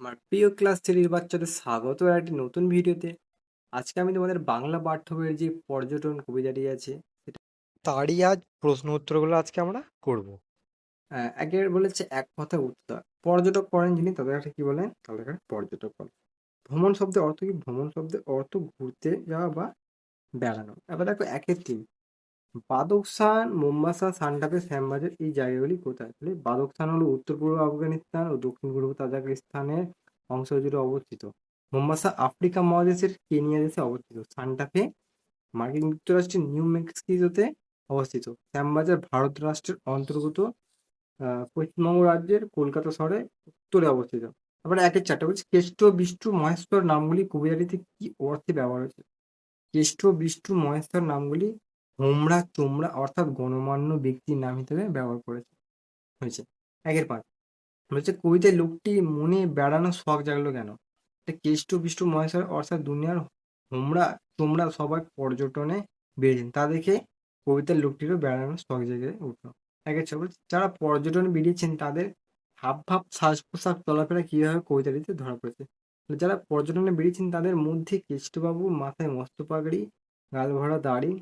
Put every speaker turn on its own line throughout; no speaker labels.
আমার প্রিয় ক্লাস থ্রির বাচ্চাদের স্বাগত আর একটি নতুন ভিডিওতে। আজকে আমি তোমাদের বাংলা পাঠ্য বইয়ের যে পর্যটন কবিতাটি আছে সেটা
তারই আজ প্রশ্ন উত্তরগুলো আজকে আমরা করব।
একের বলেছে এক কথা উত্তর। পর্যটক করেন যিনি তাদেরকে কি বলেন? তাদেরকে পর্যটক বলে। ভ্রমণ শব্দের অর্থ কি? ভ্রমণ শব্দের অর্থ ঘুরতে যাওয়া বা বেড়ানো। এবার দেখো একের তিন, বাদকসান, মোম্বাসা, সান্টাফে, শ্যামবাজার এই জায়গাগুলি কোথায়? তাহলে বাদকসান হলো উত্তর পূর্ব আফগানিস্তান ও দক্ষিণ পূর্ব তাজিকিস্তানের অংশ জুড়ে অবস্থিত। মোম্বাসা আফ্রিকা মহাদেশের কেনিয়া দেশে অবস্থিত। সান্টাফে মার্কিন যুক্তরাষ্ট্রের নিউ মেক্সিকোতে অবস্থিত। শ্যামবাজার ভারত রাষ্ট্রের অন্তর্গত পশ্চিমবঙ্গ রাজ্যের কলকাতা শহরে উত্তরে অবস্থিত। তারপরে একের চারটে বলছে, কেষ্ট, বিষ্টু, মহেশ্বর নামগুলি কবিতাটিতে কি অর্থে ব্যবহার হয়েছে? কেষ্ট, বিষ্টু, মহেশ্বর নামগুলি হোমরা চোমরা অর্থাৎ গণমান্য ব্যক্তির নাম হিসেবে ব্যবহার হয়েছে। একের পাঁচ বলছে, কবিতায় লোকটি মনে বেড়ানোর শখ জাগলো কেন? কেষ্ট, বিষ্টু, মহেশ্বর অর্থাৎ দুনিয়ার হোমরা তোমরা সবাই পর্যটনে বেরিয়েছেন, তা দেখে কবিতার লোকটিরও বেড়ানোর শখ জেগে উঠলো। একের ছয় বলছে, যারা পর্যটনে বেরিয়েছেন তাদের হাব ভাব সাজ পোশাক চলাফেরা কিভাবে কবিতাটিতে ধরা পড়েছে? যারা পর্যটনে বেরিয়েছেন তাদের মধ্যে কেষ্টবাবু মাথায় মস্ত পাগড়ি, গাল ভরা দাড়ি,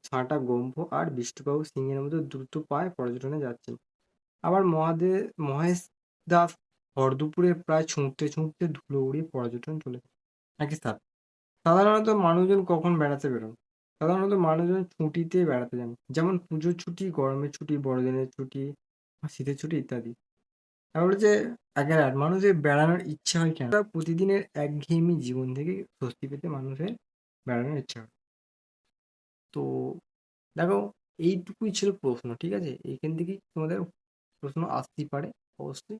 ছাঁটা গম্ভ, আর বিষ্টুবাবু সিংহের মতো দ্রুত পায়ে পর্যটনে যাচ্ছেন। আবার মহেশ দাস ভরদুপুরে প্রায় ছুটতে ছুটতে ধুলো উড়িয়ে পর্যটন চলে পাকিস্তান। সাধারণত মানুষজন কখন বেড়াতে বেরোন? সাধারণত মানুষজন ছুটিতে বেড়াতে যান, যেমন পুজোর ছুটি, গরমের ছুটি, বড়দিনের ছুটি, শীতের ছুটি ইত্যাদি। তারপরে যে একের আট, মানুষের বেড়ানোর ইচ্ছা হয় কেন? প্রতিদিনের একঘেয়েমি জীবন থেকে স্বস্তি পেতে মানুষের বেড়ানোর ইচ্ছা হয়। তো দেখো, এইটুকুই ছিল প্রশ্ন, ঠিক আছে? এইখান থেকেই তোমাদের প্রশ্ন আসতেই পারে অবশ্যই।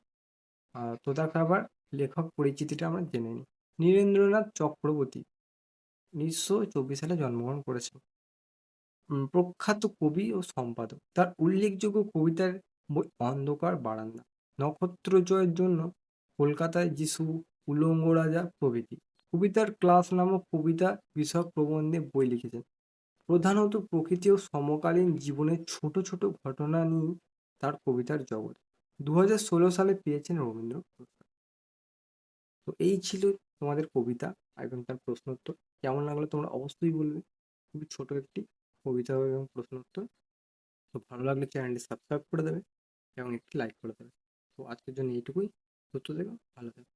তো দেখো আবার লেখক পরিচিতিটা আমরা জেনে নিই। নীরেন্দ্রনাথ চক্রবর্তী 1924 সালে জন্মগ্রহণ করেছেন। প্রখ্যাত কবি ও সম্পাদক। তার উল্লেখযোগ্য কবিতার বই অন্ধকার বারান্দা, নক্ষত্র জয়ের জন্য, কলকাতায় যিশু, উলঙ্গ রাজা প্রভৃতি। কবিতার ক্লাস নামক কবিতা বিষয়ক প্রবন্ধে বই লিখেছেন। প্রধানত প্রকৃতি ও সমকালীন জীবনের ছোট ছোট ঘটনা নিয়ে তার কবিতার জগৎ। 2016 সালে পেয়েছেন রবীন্দ্র পুরস্কার। তো এই ছিল তোমাদের কবিতা এবং তার প্রশ্ন উত্তর। কেমন লাগলো তোমরা অবশ্যই বলবে। খুবই ছোট একটি কবিতা এবং প্রশ্ন উত্তর। তো ভালো লাগলে চ্যানেলটি সাবস্ক্রাইব করে দেবে এবং একটি লাইক করে দেবে। তো আজকের জন্য এইটুকুই। সুস্থ থেকো, ভালো থেকো।